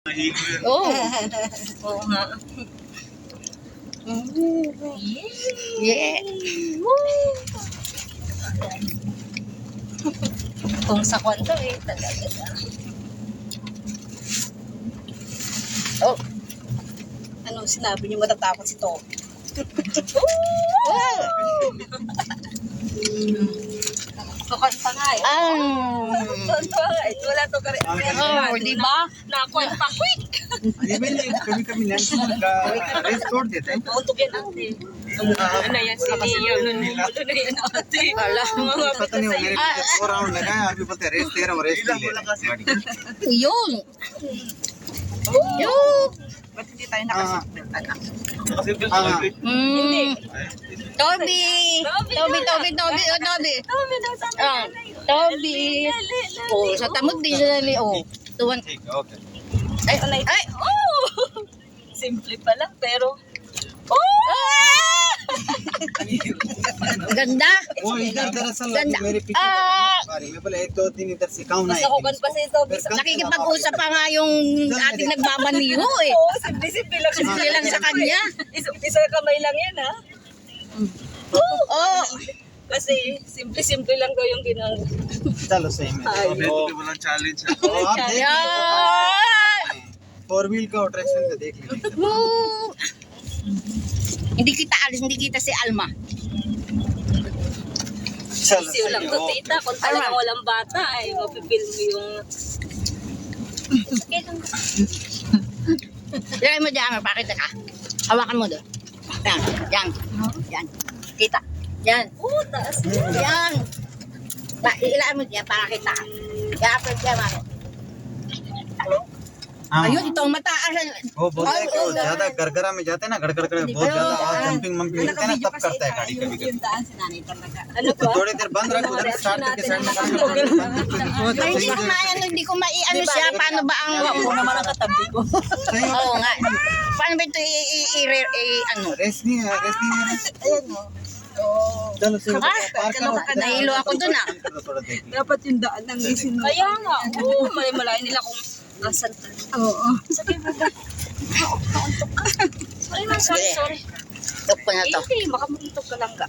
Oo. Oo nga. Yeah. Kung sa kwanto eh, talaga. Oh. Ano sinabi niyo matatakot si Tom? Kukanta nga eh. Kukanta nga eh. Wala to ka rin. Oh, di ba? Nakuha pa quick. कभी-कभी लैंड का रेस तोड़ देते हैं। Nauntog yan ate. Ano na yan si Nia. Nanunulo na yan ate. Wala. पता नहीं वो मेरे पीछे 4 राउंड लगाया अभी बोलते हैं रेस तेरा वो रेस नहीं ले रहा गाड़ी। Yun. Yun. Ba't hindi tayo nakasipin? हाँ Mm. Toby. Toby, Toby, Toby, oh, Toby. Ah, Toby. Oh, sa tamod din siya nali. Oh, tuwan. ठीक है okay. Ay, ay. Oh! Simple pa lang pero... Ganda. वो इधर दरअसल गंदा। मेरे पीछे Ah. मैं बोला 1 2 3 इधर से count Mas nakukan pa sa ito. Nakikipag-usap pa nga yung ating nagmamaniho eh. Oo, simple-simple lang. Simple lang sa kanya. Isa kamay lang yan ha. Oh. Kasi simple-simple lang daw yung ginagawa. चलो सही में Ay. बोला चैलेंज है आप देख Yan. 4 व्हील का अट्रैक्शन का देख लीजिए Woo. Hindi kita alis, hindi kita si Alma. चलो Isiw lang to tita. Kung talagang walang bata ay mapipil mo yung... Okay lang. Ilagay mo dyan, mapakita ka. Hawakan mo doon. Yan, yan. Yan. Kita. Yan. Taas. Yan. Ilaan mo dyan para kita. Yan, pero dyan, mami. हाँ Ayun, ito ang mataas. वो बोलता है कि वो ज्यादा गरगरा में जाते हैं ना गड़गड़ कर बहुत ज्यादा आवाज जंपिंग मम्पिंग करते हैं ना तब करता है गाड़ी कभी कभी Yung daan si nanay talaga. Ano तो pa? थोड़ी देर बंद रख उधर स्टार्ट करके साइड में Ay, hindi ko maiano siya. Paano ba ang... Ako naman ang katabi ko. Oo nga. Paano ba ito ano? Race नहीं है रेस नहीं है Ayan mo. चलो सही Nahilo ako dun ah. थोड़ा देख Dapat yung daan ng gisin mo. Kaya nga. Malay nila kung asan talaga. Oo. Sabi mo ba? Sorry, sorry. Tok ko na to. Hindi, makamuntok ka lang ka.